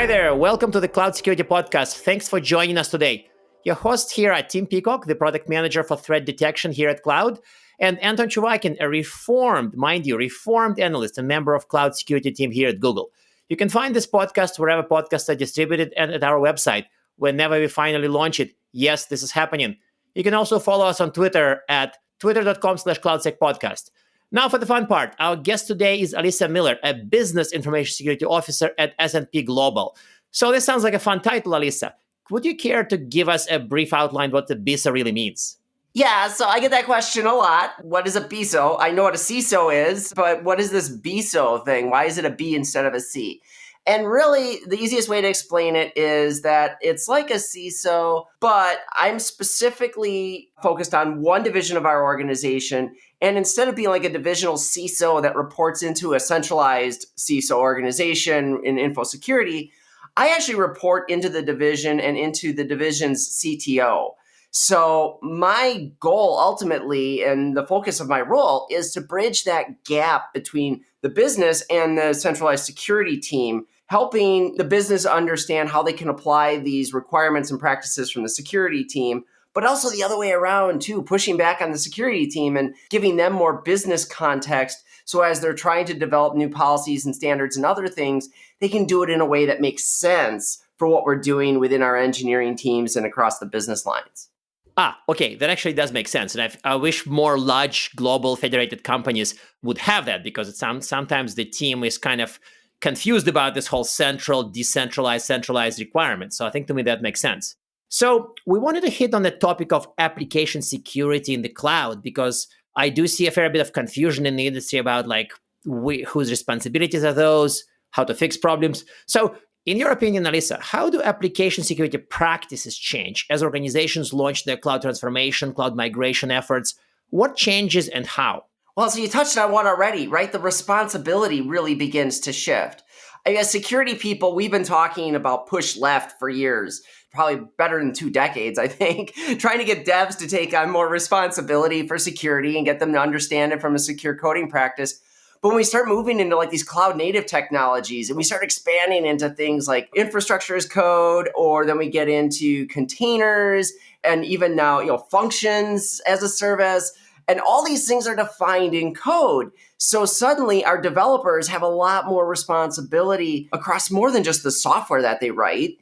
Hi there. Welcome to the Cloud Security Podcast. Thanks for joining us today. Your host here are Tim Peacock, the product manager for threat detection here at Cloud, and Anton Chuvakin, a reformed analyst and member of Cloud Security team here at Google. You can find this podcast wherever podcasts are distributed and at our website whenever we finally launch it. Yes, this is happening. You can also follow us on Twitter at twitter.com/CloudSecPodcast. Now for the fun part. Our guest today is Alyssa Miller, a Business Information Security Officer at S&P Global. So this sounds like a fun title, Alyssa. Would you care to give us a brief outline what the BISO really means? Yeah, so I get that question a lot. What is a BISO? I know what a CISO is, but what is this BISO thing? Why is it a B instead of a C? And really, the easiest way to explain it is that it's like a CISO, but I'm specifically focused on one division of our organization. And instead of being like a divisional CISO that reports into a centralized CISO organization in info security, I actually report into the division and into the division's CTO. So my goal ultimately, and the focus of my role, is to bridge that gap between the business and the centralized security team, helping the business understand how they can apply these requirements and practices from the security team, but also the other way around too, pushing back on the security team and giving them more business context. So as they're trying to develop new policies and standards and other things, they can do it in a way that makes sense for what we're doing within our engineering teams and across the business lines. Okay. That actually does make sense. And I wish more large global federated companies would have that, because it sometimes the team is kind of confused about this whole central, decentralized, centralized requirement. So I think to me that makes sense. So we wanted to hit on the topic of application security in the cloud, because I do see a fair bit of confusion in the industry about whose responsibilities are those, how to fix problems. So in your opinion, Alyssa, how do application security practices change as organizations launch their cloud transformation, cloud migration efforts? What changes and how? Well, so you touched on one already, right? The responsibility really begins to shift. As security people, we've been talking about push left for years, probably better than 2 decades, I think, trying to get devs to take on more responsibility for security and get them to understand it from a secure coding practice. But when we start moving into these cloud native technologies and we start expanding into things like infrastructure as code, or then we get into containers and even now, functions as a service, and all these things are defined in code. So suddenly our developers have a lot more responsibility across more than just the software that they write.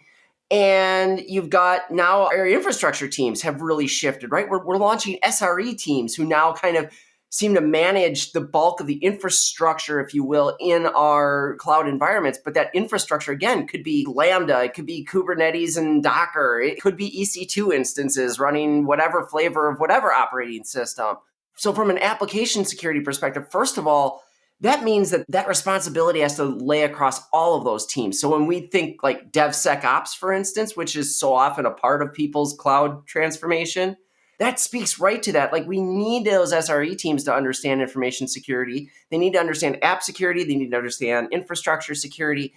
And you've got now our infrastructure teams have really shifted, right? We're launching SRE teams who now kind of seem to manage the bulk of the infrastructure, if you will, in our cloud environments. But that infrastructure, again, could be Lambda, it could be Kubernetes and Docker, it could be EC2 instances running whatever flavor of whatever operating system. So from an application security perspective, first of all, that means that responsibility has to lay across all of those teams. So when we think like DevSecOps, for instance, which is so often a part of people's cloud transformation, that speaks right to that. We need those SRE teams to understand information security. They need to understand app security. They need to understand infrastructure security.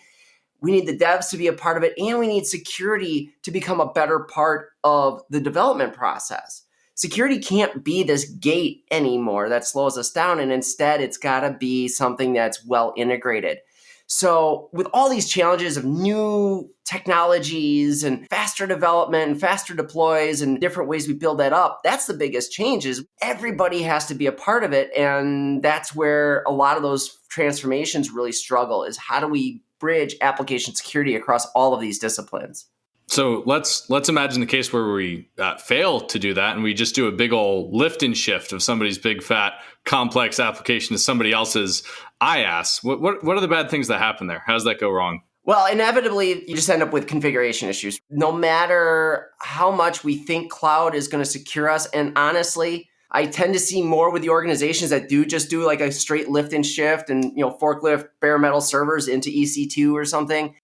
We need the devs to be a part of it. And we need security to become a better part of the development process. Security can't be this gate anymore that slows us down. And instead, it's got to be something that's well integrated. So with all these challenges of new technologies and faster development and faster deploys and different ways we build that up, that's the biggest change. Is everybody has to be a part of it. And that's where a lot of those transformations really struggle, is how do we bridge application security across all of these disciplines? So let's imagine the case where we fail to do that, and we just do a big old lift and shift of somebody's big fat complex application to somebody else's IaaS. What are the bad things that happen there? How does that go wrong? Well, inevitably, you just end up with configuration issues. No matter how much we think cloud is going to secure us, and honestly, I tend to see more with the organizations that do a straight lift and shift and forklift bare metal servers into EC2 or something.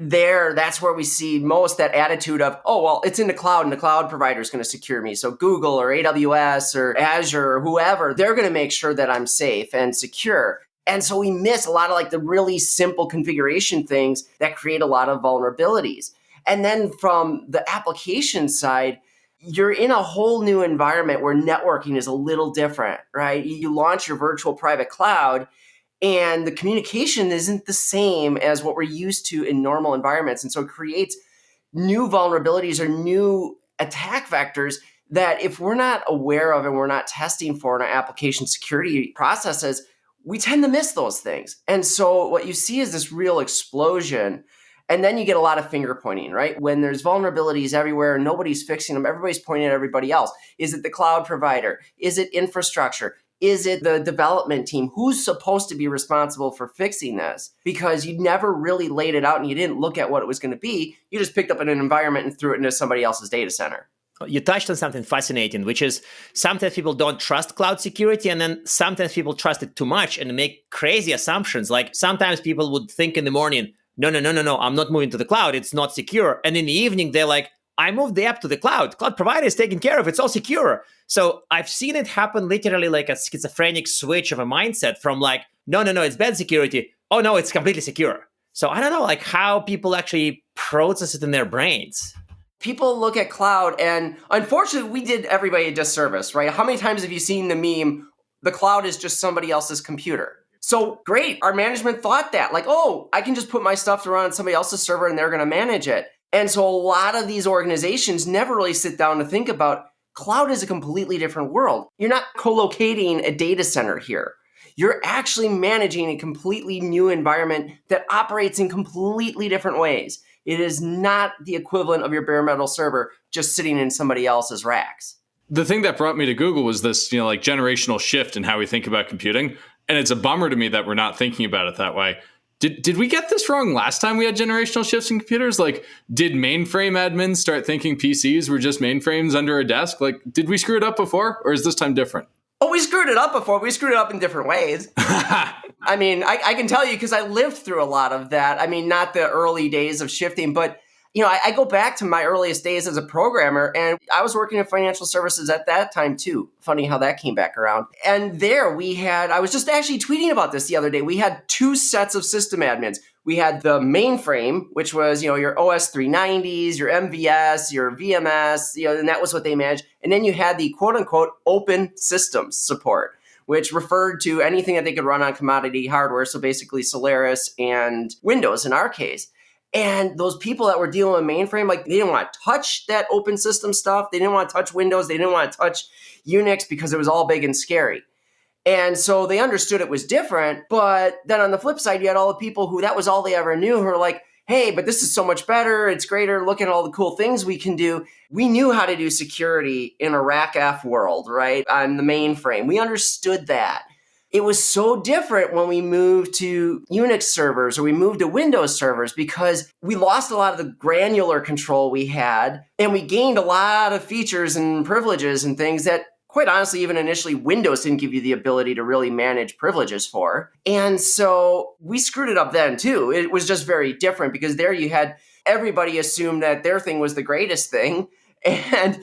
That's where we see most that attitude of, oh, well, it's in the cloud and the cloud provider is going to secure me. So Google or AWS or Azure or whoever, they're going to make sure that I'm safe and secure. And so we miss a lot of the really simple configuration things that create a lot of vulnerabilities. And then from the application side, you're in a whole new environment where networking is a little different, right? You launch your virtual private cloud, And the communication isn't the same as what we're used to in normal environments. And so it creates new vulnerabilities or new attack vectors that if we're not aware of and we're not testing for in our application security processes, we tend to miss those things. And so what you see is this real explosion. And then you get a lot of finger pointing, right? When there's vulnerabilities everywhere, nobody's fixing them, everybody's pointing at everybody else. Is it the cloud provider? Is it infrastructure? Is it the development team? Who's supposed to be responsible for fixing this? Because you never really laid it out and you didn't look at what it was going to be. You just picked up in an environment and threw it into somebody else's data center. You touched on something fascinating, which is sometimes people don't trust cloud security, and then sometimes people trust it too much and make crazy assumptions. Like sometimes people would think in the morning, no, I'm not moving to the cloud. It's not secure. And in the evening, they're like, I moved the app to the cloud. Cloud provider is taking care of it. It's all secure. So I've seen it happen literally like a schizophrenic switch of a mindset from like, no, it's bad security. Oh, no, it's completely secure. So I don't know like how people actually process it in their brains. People look at cloud and unfortunately we did everybody a disservice, right? How many times have you seen the meme, the cloud is just somebody else's computer? So great, our management thought that like, oh, I can just put my stuff to run on somebody else's server and they're gonna manage it. And so a lot of these organizations never really sit down to think about cloud is a completely different world. You're not co-locating a data center here. You're actually managing a completely new environment that operates in completely different ways. It is not the equivalent of your bare metal server just sitting in somebody else's racks. The thing that brought me to Google was this, like generational shift in how we think about computing. And it's a bummer to me that we're not thinking about it that way. Did we get this wrong last time we had generational shifts in computers? Like, did mainframe admins start thinking PCs were just mainframes under a desk? Like, did we screw it up before, or is this time different? Oh, we screwed it up before. We screwed it up in different ways. I mean, I can tell you because I lived through a lot of that. I mean, not the early days of shifting, but I go back to my earliest days as a programmer, and I was working in financial services at that time too. Funny how that came back around. And there I was just actually tweeting about this the other day. We had two sets of system admins. We had the mainframe, which was, your OS 390s, your MVS, your VMS, and that was what they managed. And then you had the quote unquote open systems support, which referred to anything that they could run on commodity hardware. So basically Solaris and Windows in our case. And those people that were dealing with mainframe, like they didn't want to touch that open system stuff. They didn't want to touch Windows. They didn't want to touch Unix because it was all big and scary. And so they understood it was different. But then on the flip side, you had all the people who that was all they ever knew who were like, hey, but this is so much better. It's greater. Look at all the cool things we can do. We knew how to do security in a rack F world, right? On the mainframe. We understood that. It was so different when we moved to Unix servers or we moved to Windows servers because we lost a lot of the granular control we had and we gained a lot of features and privileges and things that, quite honestly, even initially Windows didn't give you the ability to really manage privileges for. And so we screwed it up then too. It was just very different because there you had everybody assumed that their thing was the greatest thing. And,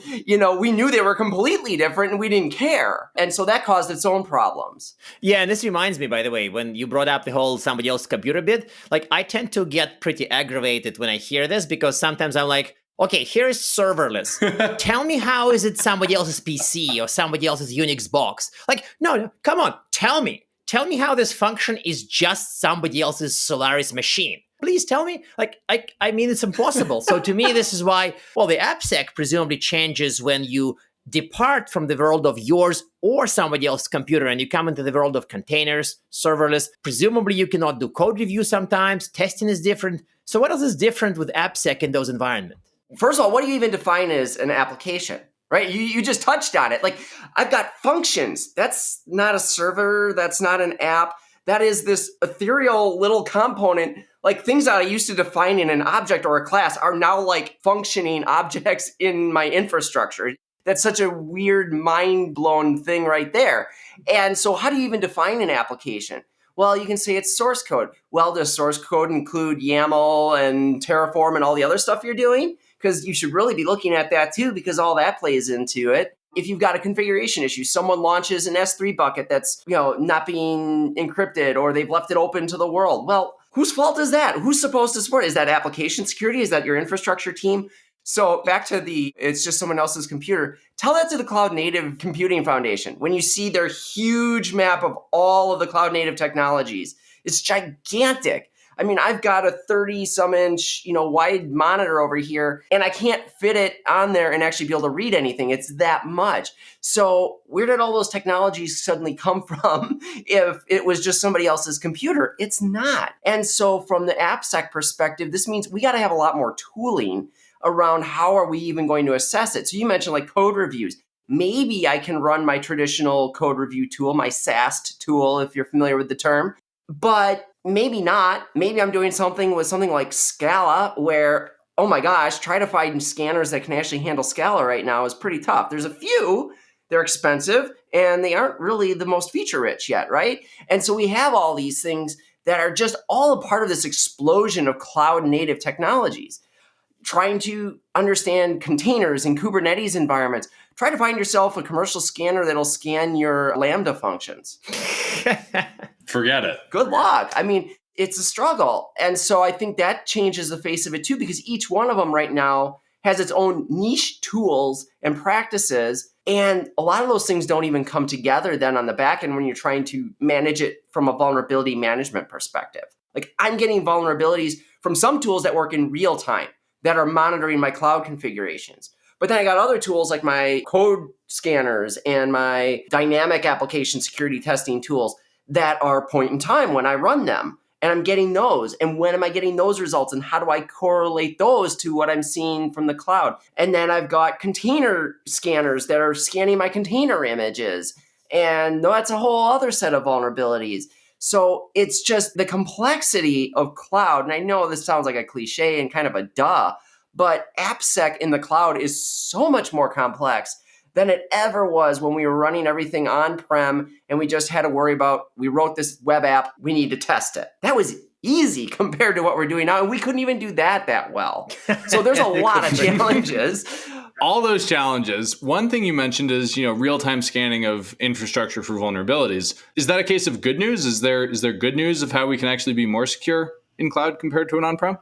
we knew they were completely different and we didn't care. And so that caused its own problems. Yeah, and this reminds me, by the way, when you brought up the whole somebody else's computer bit, like I tend to get pretty aggravated when I hear this because sometimes I'm like, okay, here's serverless. Tell me how is it somebody else's PC or somebody else's Unix box? Like, no, come on, tell me. Tell me how this function is just somebody else's Solaris machine. Please tell me. I mean, it's impossible. So to me, this is why, the appsec presumably changes when you depart from the world of yours or somebody else's computer and you come into the world of containers, serverless. Presumably, you cannot do code review sometimes. Testing is different. So what else is different with appsec in those environments? First of all, what do you even define as an application? Right? You just touched on it. Like, I've got functions. That's not a server. That's not an app. That is this ethereal little component. Like things that I used to define in an object or a class are now like functioning objects in my infrastructure. That's such a weird, mind-blown thing right there. And so how do you even define an application? Well, you can say it's source code. Well, does source code include YAML and Terraform and all the other stuff you're doing? Because you should really be looking at that too, because all that plays into it. If you've got a configuration issue, someone launches an S3 bucket that's, not being encrypted or they've left it open to the world. Well, whose fault is that? Who's supposed to support it? Is that application security? Is that your infrastructure team? So back to it's just someone else's computer. Tell that to the Cloud Native Computing Foundation. When you see their huge map of all of the cloud native technologies, it's gigantic. I mean, I've got a 30-some inch, wide monitor over here, and I can't fit it on there and actually be able to read anything. It's that much. So where did all those technologies suddenly come from if it was just somebody else's computer? It's not. And so from the AppSec perspective, this means we got to have a lot more tooling around how are we even going to assess it. So you mentioned like code reviews. Maybe I can run my traditional code review tool, my SaaS tool, if you're familiar with the term, but maybe not. Maybe I'm doing something with something like Scala where, oh my gosh, try to find scanners that can actually handle Scala right now is pretty tough. There's a few, they're expensive, and they aren't really the most feature rich yet, right? And so we have all these things that are just all a part of this explosion of cloud native technologies. Trying to understand containers and Kubernetes environments. Try to find yourself a commercial scanner that'll scan your Lambda functions. Forget it. Good luck. I mean, it's a struggle. And so I think that changes the face of it too, because each one of them right now has its own niche tools and practices. And a lot of those things don't even come together then on the back end when you're trying to manage it from a vulnerability management perspective. Like I'm getting vulnerabilities from some tools that work in real time, that are monitoring my cloud configurations. But then I got other tools like my code scanners and my dynamic application security testing tools that are point in time when I run them. And I'm getting those. And when am I getting those results? And how do I correlate those to what I'm seeing from the cloud? And then I've got container scanners that are scanning my container images. And that's a whole other set of vulnerabilities. So it's just the complexity of cloud. And I know this sounds like a cliche and kind of a duh, but AppSec in the cloud is so much more complex than it ever was when we were running everything on-prem and we just had to worry about, we wrote this web app, we need to test it. That was easy compared to what we're doing now. And we couldn't even do that well. So there's a lot of challenges. All those challenges. One thing you mentioned is, real-time scanning of infrastructure for vulnerabilities. Is that a case of good news? Is there good news of how we can actually be more secure in cloud compared to an on-prem?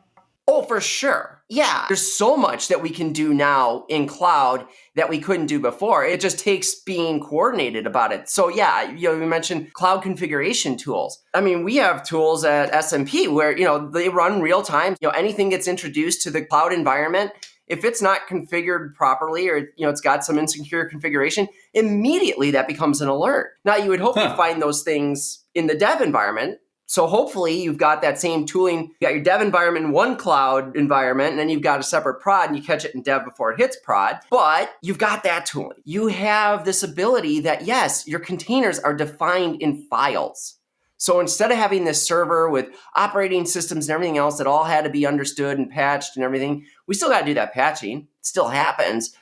Oh, for sure. Yeah. There's so much that we can do now in cloud that we couldn't do before. It just takes being coordinated about it. So yeah, you mentioned cloud configuration tools. I mean, we have tools at S&P where, they run real time. Anything gets introduced to the cloud environment, if it's not configured properly or, it's got some insecure configuration, immediately that becomes an alert. Now, you would hope you find those things in the dev environment. So hopefully you've got that same tooling. You got your dev environment in one cloud environment, and then you've got a separate prod, and you catch it in dev before it hits prod. But you've got that tooling. You have this ability that, yes, your containers are defined in files. So instead of having this server with operating systems and everything else that all had to be understood and patched and everything, we still got to do that patching. It still happens.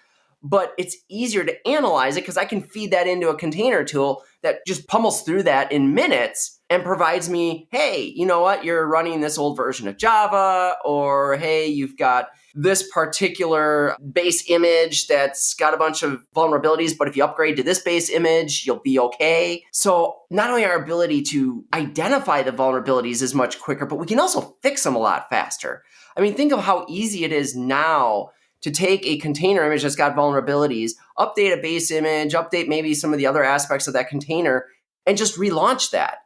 But it's easier to analyze it because I can feed that into a container tool that just pummels through that in minutes and provides me, hey, you know what? You're running this old version of Java, or hey, you've got this particular base image that's got a bunch of vulnerabilities, but if you upgrade to this base image, you'll be okay. So not only our ability to identify the vulnerabilities is much quicker, but we can also fix them a lot faster. I mean, think of how easy it is now to take a container image that's got vulnerabilities, update a base image, update maybe some of the other aspects of that container, and just relaunch that.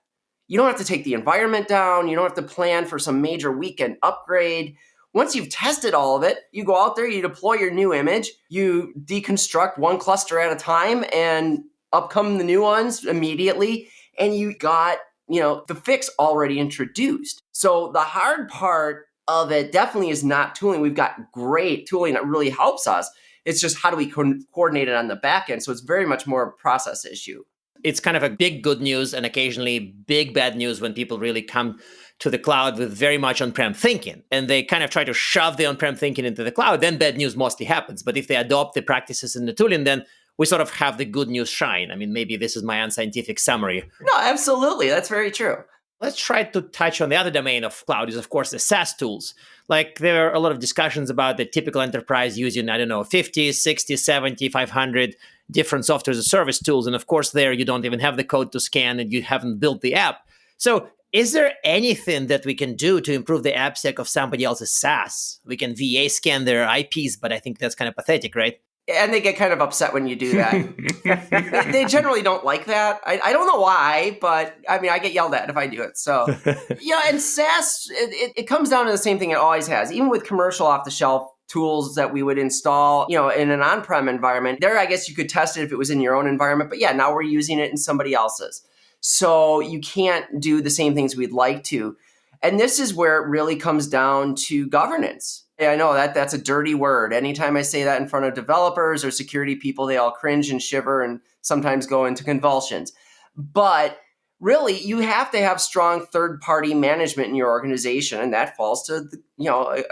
You don't have to take the environment down. You don't have to plan for some major weekend upgrade. Once you've tested all of it, you go out there, you deploy your new image, you deconstruct one cluster at a time, and up come the new ones immediately, and you got, the fix already introduced. So the hard part of it definitely is not tooling. We've got great tooling that really helps us. It's just how do we coordinate it on the back end? So it's very much more a process issue. It's kind of a big good news and occasionally big bad news when people really come to the cloud with very much on-prem thinking, and they kind of try to shove the on-prem thinking into the cloud, then bad news mostly happens. But if they adopt the practices in the tooling, then we sort of have the good news shine. I mean, maybe this is my unscientific summary. No, absolutely. That's very true. Let's try to touch on the other domain of cloud is, of course, the SaaS tools. Like there are a lot of discussions about the typical enterprise using, 50, 60, 70, 500 different software as a service tools. And of course, there you don't even have the code to scan and you haven't built the app. So Is there anything that we can do to improve the AppSec of somebody else's SaaS? We can VA scan their IPs, but I think that's kind of pathetic, right? And they get kind of upset when you do that. They generally don't like that. I don't know why, but I mean, I get yelled at if I do it. So, and SaaS, it comes down to the same thing it always has. Even with commercial off-the-shelf tools that we would install, in an on-prem environment, there, I guess you could test it if it was in your own environment. But yeah, now we're using it in somebody else's. So you can't do the same things we'd like to. And this is where it really comes down to governance. Yeah, I know that's a dirty word. Anytime I say that in front of developers or security people, they all cringe and shiver and sometimes go into convulsions. But really, you have to have strong third-party management in your organization, and that falls to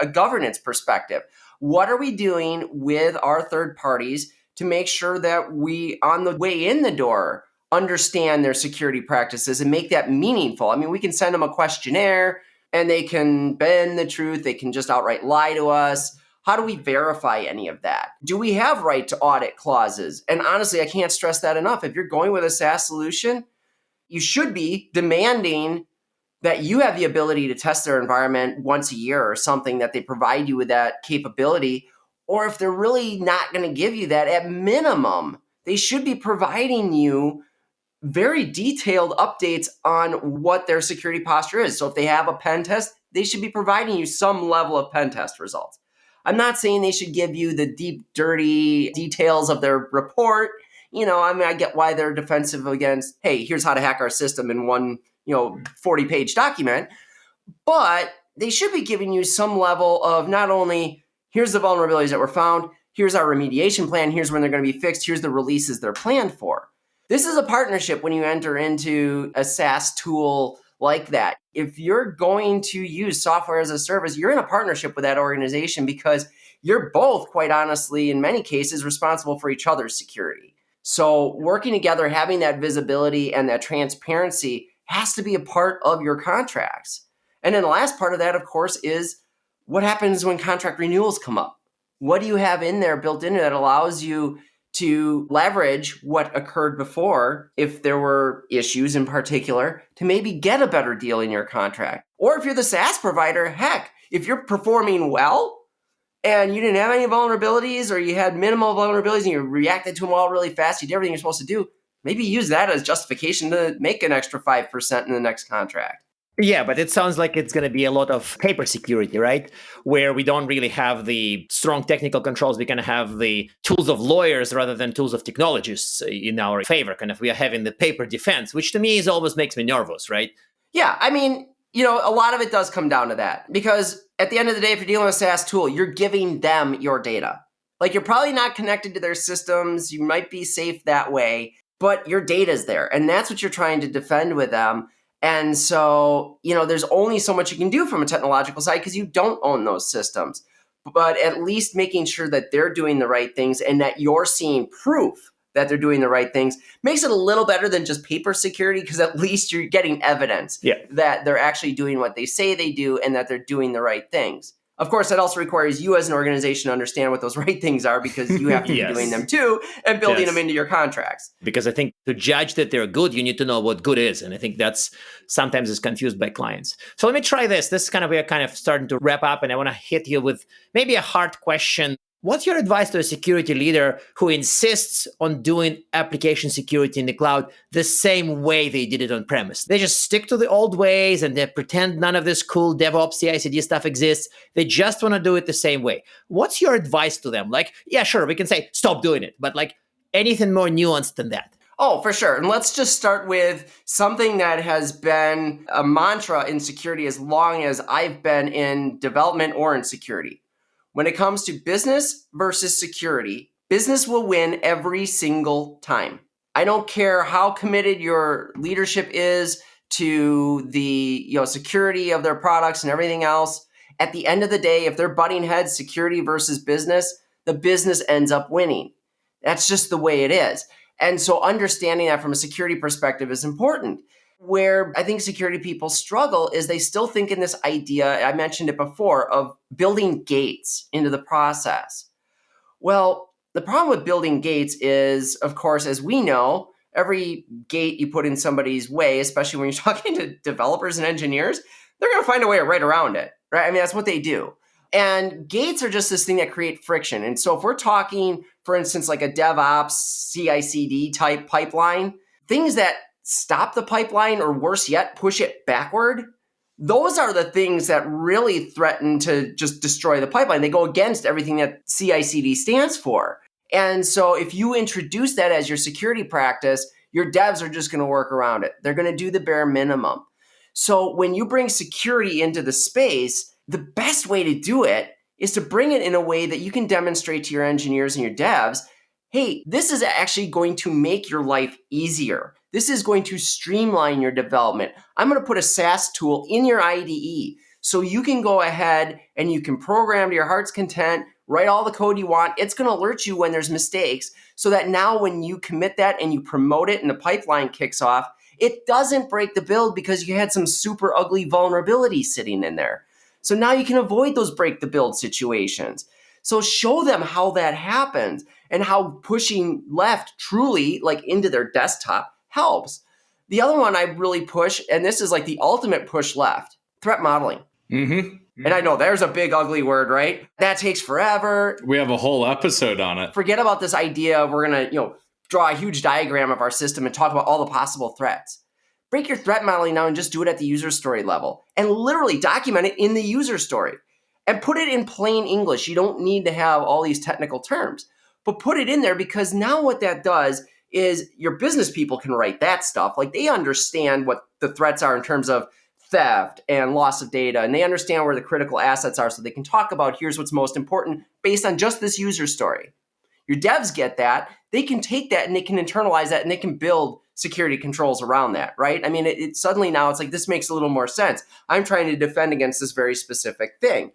a governance perspective. What are we doing with our third parties to make sure that we, on the way in the door, understand their security practices and make that meaningful? I mean, we can send them a questionnaire and they can bend the truth. They can just outright lie to us. How do we verify any of that? Do we have right to audit clauses? And honestly, I can't stress that enough. If you're going with a SaaS solution, you should be demanding that you have the ability to test their environment once a year or something, that they provide you with that capability. Or if they're really not going to give you that, at minimum, they should be providing you very detailed updates on what their security posture is. So if they have a pen test, they should be providing you some level of pen test results. I'm not saying they should give you the deep, dirty details of their report. I get why they're defensive against, hey, here's how to hack our system in one, 40-page document. But they should be giving you some level of not only, here's the vulnerabilities that were found, here's our remediation plan, here's when they're going to be fixed, here's the releases they're planned for. This is a partnership when you enter into a SaaS tool like that. If you're going to use software as a service, you're in a partnership with that organization because you're both, quite honestly, in many cases, responsible for each other's security. So working together, having that visibility and that transparency has to be a part of your contracts. And then the last part of that, of course, is what happens when contract renewals come up? What do you have in there built in that allows you to leverage what occurred before, if there were issues in particular, to maybe get a better deal in your contract? Or if you're the SaaS provider, heck, if you're performing well and you didn't have any vulnerabilities or you had minimal vulnerabilities and you reacted to them all really fast, you did everything you're supposed to do, maybe use that as justification to make an extra 5% in the next contract. Yeah, but it sounds like it's going to be a lot of paper security, right? Where we don't really have the strong technical controls. We're going to have the tools of lawyers rather than tools of technologists in our favor. Kind of, we are having the paper defense, which to me always makes me nervous, right? Yeah, I mean, a lot of it does come down to that. Because at the end of the day, if you're dealing with a SaaS tool, you're giving them your data. Like, you're probably not connected to their systems. You might be safe that way, but your data's there. And that's what you're trying to defend with them. And so, there's only so much you can do from a technological side because you don't own those systems. But at least making sure that they're doing the right things and that you're seeing proof that they're doing the right things makes it a little better than just paper security, because at least you're getting evidence that they're actually doing what they say they do and that they're doing the right things. Of course, that also requires you as an organization to understand what those right things are, because you have to be doing them too and building them into your contracts. Because I think to judge that they're good, you need to know what good is. And I think that's sometimes is confused by clients. So let me try this. This is kind of, we're kind of starting to wrap up, and I want to hit you with maybe a hard question. What's your advice to a security leader who insists on doing application security in the cloud the same way they did it on premise? They just stick to the old ways and they pretend none of this cool DevOps CI/CD stuff exists. They just want to do it the same way. What's your advice to them? Like, yeah, sure, we can say stop doing it, but like anything more nuanced than that? Oh, for sure. And let's just start with something that has been a mantra in security as long as I've been in development or in security. When it comes to business versus security, business will win every single time. I don't care how committed your leadership is to the security of their products and everything else. At the end of the day, if they're butting heads, security versus business, the business ends up winning. That's just the way it is. And so understanding that from a security perspective is important. Where I think security people struggle is they still think in this idea, I mentioned it before, of building gates into the process. Well, the problem with building gates is, of course, as we know, every gate you put in somebody's way, especially when you're talking to developers and engineers, they're going to find a way to right around it, right? I mean, that's what they do. And gates are just this thing that create friction. And so if we're talking, for instance, like a DevOps CI/CD type pipeline, things that stop the pipeline or worse yet, push it backward, those are the things that really threaten to just destroy the pipeline. They go against everything that CI/CD stands for. And so if you introduce that as your security practice, your devs are just going to work around it. They're going to do the bare minimum. So when you bring security into the space, the best way to do it is to bring it in a way that you can demonstrate to your engineers and your devs, hey, this is actually going to make your life easier. This is going to streamline your development. I'm going to put a SaaS tool in your IDE so you can go ahead and you can program to your heart's content, write all the code you want. It's going to alert you when there's mistakes so that now when you commit that and you promote it and the pipeline kicks off, it doesn't break the build because you had some super ugly vulnerability sitting in there. So now you can avoid those break the build situations. So show them how that happens and how pushing left truly like into their desktop helps. The other one I really push, and this is like the ultimate push left, threat modeling. Mm-hmm. And I know there's a big ugly word, right? That takes forever. We have a whole episode on it. Forget about this idea of we're going to, draw a huge diagram of our system and talk about all the possible threats. Break your threat modeling now and just do it at the user story level and literally document it in the user story and put it in plain English. You don't need to have all these technical terms, but put it in there because now what that does is your business people can write that stuff. Like they understand what the threats are in terms of theft and loss of data, and they understand where the critical assets are so they can talk about here's what's most important based on just this user story. Your devs get that. They can take that and they can internalize that and they can build security controls around that, right? I mean, it suddenly now it's like, this makes a little more sense. I'm trying to defend against this very specific thing.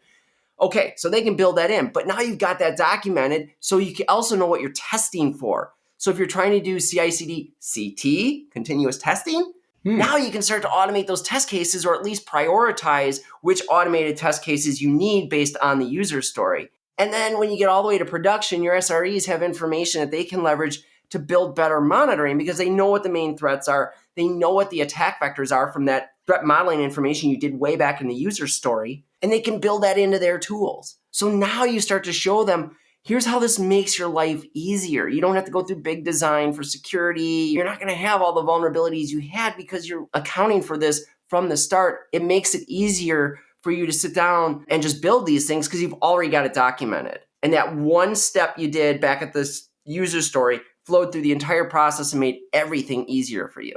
Okay, so they can build that in, but now you've got that documented so you can also know what you're testing for. So if you're trying to do CI/CD, CT, continuous testing, now you can start to automate those test cases or at least prioritize which automated test cases you need based on the user story. And then when you get all the way to production, your SREs have information that they can leverage to build better monitoring because they know what the main threats are. They know what the attack vectors are from that threat modeling information you did way back in the user story, and they can build that into their tools. So now you start to show them, here's how this makes your life easier. You don't have to go through big design for security. You're not going to have all the vulnerabilities you had because you're accounting for this from the start. It makes it easier for you to sit down and just build these things because you've already got it documented. And that one step you did back at this user story flowed through the entire process and made everything easier for you.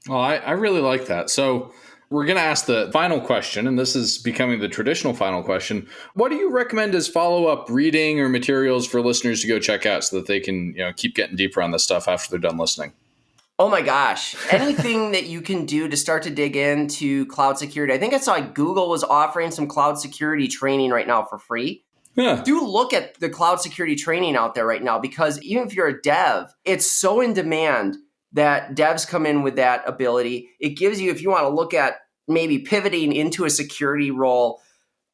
Well, I really like that. So we're going to ask the final question, and this is becoming the traditional final question. What do you recommend as follow-up reading or materials for listeners to go check out so that they can keep getting deeper on this stuff after they're done listening? Oh my gosh. Anything that you can do to start to dig into cloud security. I think I saw Google was offering some cloud security training right now for free. Yeah. Do look at the cloud security training out there right now because even if you're a dev, it's so in demand that devs come in with that ability. It gives you, if you want to look at maybe pivoting into a security role,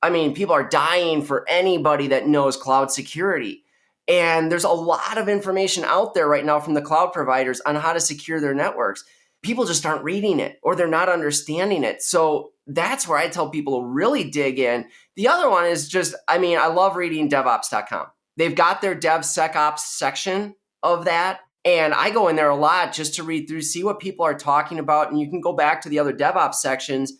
I mean, people are dying for anybody that knows cloud security. And there's a lot of information out there right now from the cloud providers on how to secure their networks. People just aren't reading it or they're not understanding it. So that's where I tell people to really dig in. The other one is just, I love reading DevOps.com. They've got their DevSecOps section of that. And I go in there a lot just to read through, see what people are talking about. And you can go back to the other DevOps sections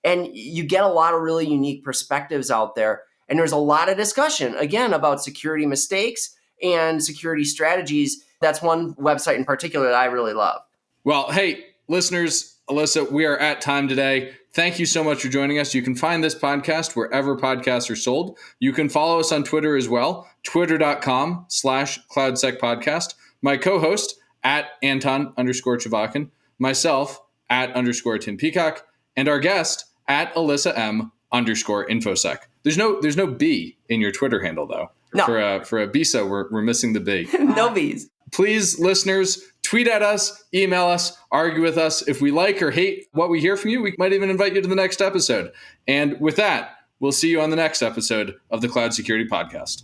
and you get a lot of really unique perspectives out there. And there's a lot of discussion, again, about security mistakes and security strategies. That's one website in particular that I really love. Well, hey, listeners, Alyssa, we are at time today. Thank you so much for joining us. You can find this podcast wherever podcasts are sold. You can follow us on Twitter as well, twitter.com/CloudSecPodcast. My co-host at Anton_Chavakin, myself at _Tim Peacock, and our guest at Alyssa M_InfoSec. There's no B in your Twitter handle though. No. For a BISA, we're missing the B. No B's. Please, listeners, tweet at us, email us, argue with us. If we like or hate what we hear from you, we might even invite you to the next episode. And with that, we'll see you on the next episode of the Cloud Security Podcast.